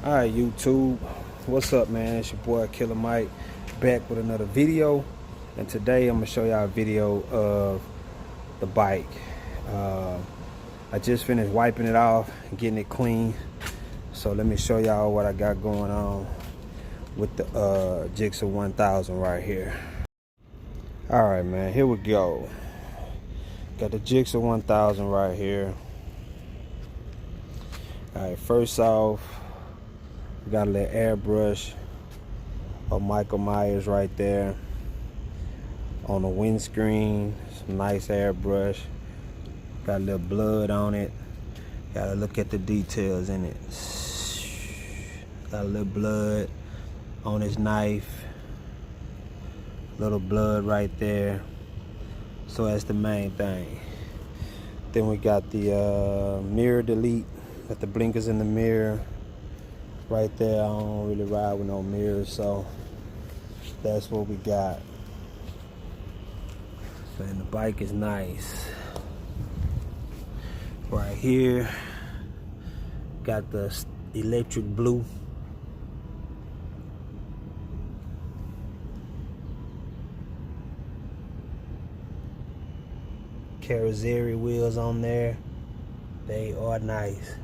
Alright, YouTube, what's up, man? It's your boy Killer Mike back with another video, and today I'm gonna show y'all a video of the bike. I just finished wiping it off and getting it clean, so let me show y'all what I got going on with the Gsxr 1000 right here. Alright, man, here we go. Got the Gsxr 1000 right here. Alright, first off, we got a little airbrush of Michael Myers right there on the windscreen. Some nice airbrush. Got a little blood on it. Gotta look at the details in it. Got a little blood on his knife. Little blood right there. So that's the main thing. Then we got the mirror delete. Got the blinkers in the mirror. Right there, I don't really ride with no mirrors, so that's what we got. And the bike is nice. Right here, got the electric blue. Carrozzeria wheels on there. They are nice.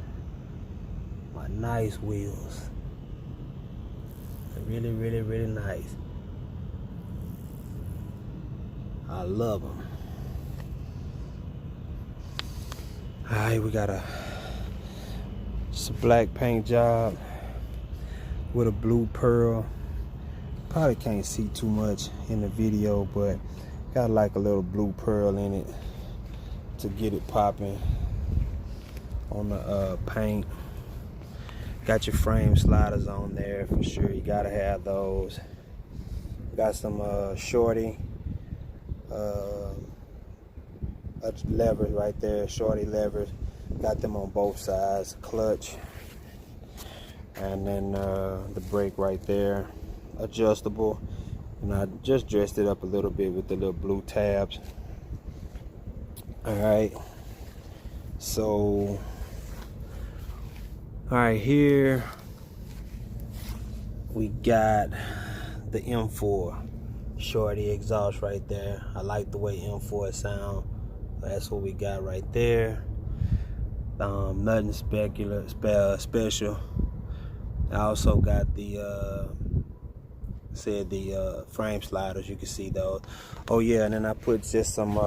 Nice wheels. They're really nice. I love them. Alright, we got just a black paint job with a blue pearl. Probably can't see too much in the video, but got like a little blue pearl in it to get it popping on the paint. Got your frame sliders on there for sure. You gotta have those. Got some shorty levers right there. Shorty levers. Got them on both sides. Clutch, and then the brake right there. Adjustable. And I just dressed it up a little bit with the little blue tabs. All right. So. Alright, here we got the M4 shorty exhaust right there. I like the way M4 sound. That's what we got right there. Nothing special. I also got the frame sliders. You can see those. Oh yeah, and then I put just some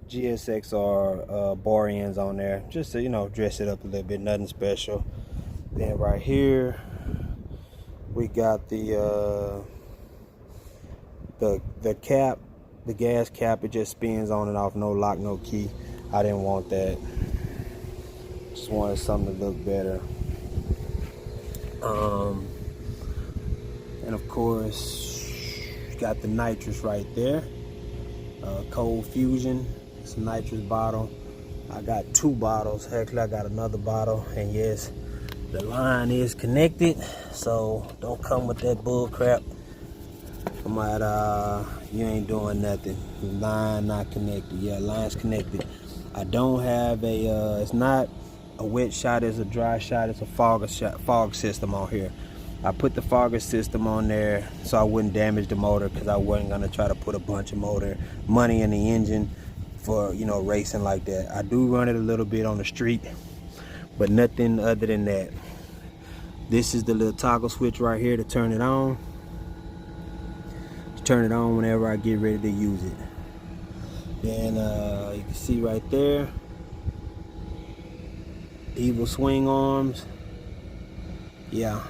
Gsxr bar ends on there, just to, you know, dress it up a little bit. Nothing special. Then right here we got the cap, the gas cap. It just spins on and off, no lock, no key. I didn't want that. Just wanted something to look better. And of course, got the nitrous right there. Cold Fusion. It's a nitrous bottle. I got 2 bottles. Actually, I got another bottle. And yes, the line is connected, so don't come with that bull crap. I'm like, you ain't doing nothing. The line not connected. Yeah, line's connected. I don't have a it's not a wet shot, it's a dry shot. It's a fog system on here. I put the fogger system on there so I wouldn't damage the motor, because I wasn't gonna try to put a bunch of money in the engine for, you know, racing like that. I do run it a little bit on the street, but nothing other than that. This is the little toggle switch right here to turn it on. To turn it on whenever I get ready to use it. Then you can see right there, evil swing arms. Yeah.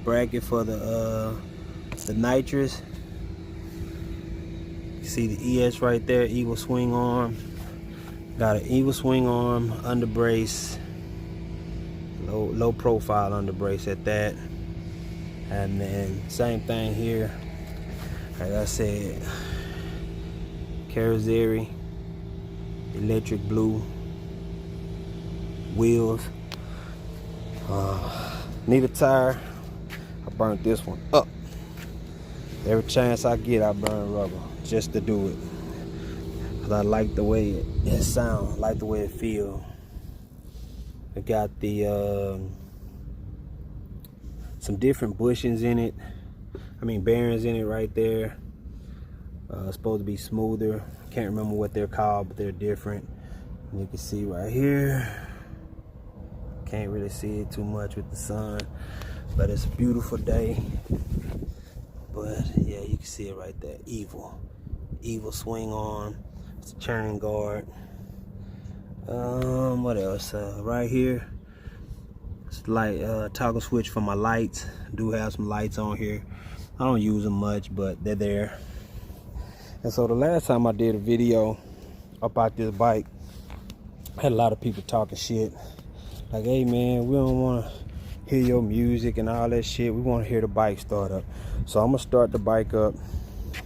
Bracket for the nitrous. You see the ES right there, evil swing arm. Got an evil swing arm, under brace, low profile under brace at that. And then same thing here. Like I said, Carrozzeria electric blue wheels. Need a tire. I burnt this one up. Every chance I get, I burn rubber just to do it. Cause I like the way it sounds, like the way it feels. I got the some different bushings in it. I mean bearings in it right there. Supposed to be smoother. Can't remember what they're called, but they're different. And you can see right here. Can't really see it too much with the sun, but it's a beautiful day. But yeah, you can see it right there. Evil swing arm. It's a churning guard. What else? Right here, it's light toggle switch for my lights. Do have some lights on here. I don't use them much, but they're there. And so the last time I did a video about this bike, I had a lot of people talking shit. Like, hey man, we don't want to hear your music and all that shit. We want to hear the bike start up. So I'm gonna start the bike up,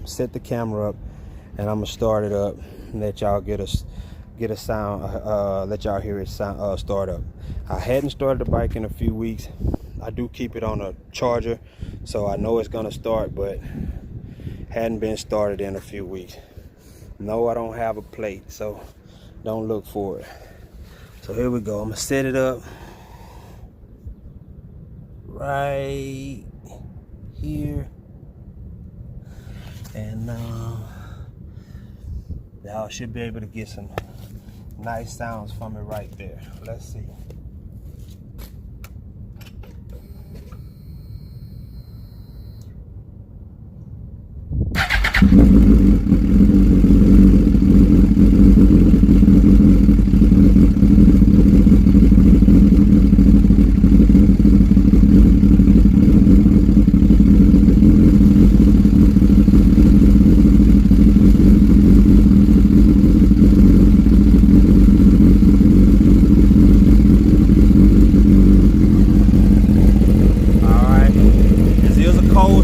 set the camera up, and I'm gonna start it up and let y'all get a sound, let y'all hear it sound, start up. I hadn't started the bike in a few weeks. I do keep it on a charger, so I know it's gonna start, but hadn't been started in a few weeks. No, I don't have a plate, so don't look for it. So here we go. I'm gonna set it up right here, and y'all should be able to get some nice sounds from it right there. Let's see.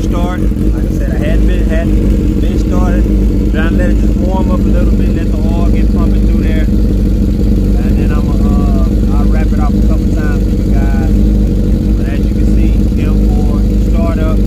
Start. Like I said, I hadn't been started. Trying to let it just warm up a little bit, let the oil get pumping through there, and then I'll wrap it off a couple times for you guys. But as you can see, M4 start up.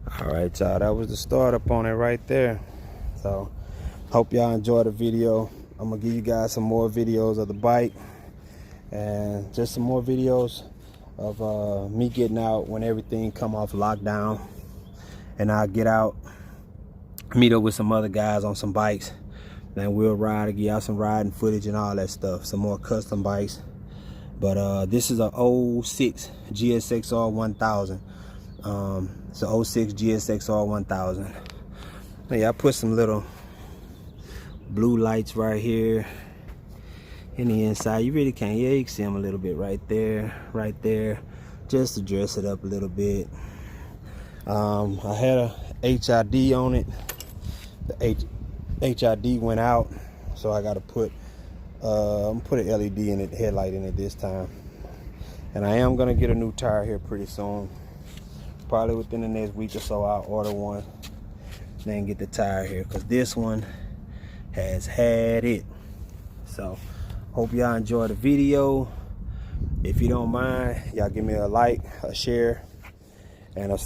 Alright y'all, that was the startup on it right there. So hope y'all enjoyed the video. I'm gonna give you guys some more videos of the bike and just some more videos of me getting out when everything come off lockdown, and I'll get out, meet up with some other guys on some bikes, then we'll ride and get out some riding footage and all that stuff, some more custom bikes. But this is a 06 Gsxr 1000. It's a 06 Gsxr 1000. Yeah, I put some little blue lights right here in the inside. You really can't, yeah, you can see them a little bit right there, just to dress it up a little bit. I had a HID on it. The HID went out, so I got to put an LED in it, headlight in it this time. And I am gonna get a new tire here pretty soon. Probably within the next week or so I'll order one, then get the tire here, because this one has had it. So hope y'all enjoy the video. If you don't mind, y'all give me a like, a share, and a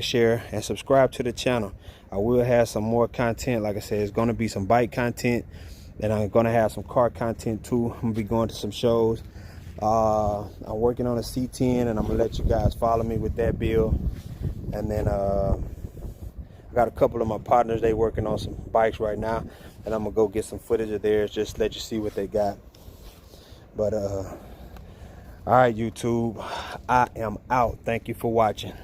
share, and subscribe to the channel. I will have some more content. Like I said, it's gonna be some bike content, and I'm gonna have some car content too. I'm gonna be going to some shows. I'm working on a C10, and I'm gonna let you guys follow me with that build. And then I got a couple of my partners, they working on some bikes right now, and I'm gonna go get some footage of theirs, just let you see what they got. But all right, YouTube, I am out. Thank you for watching.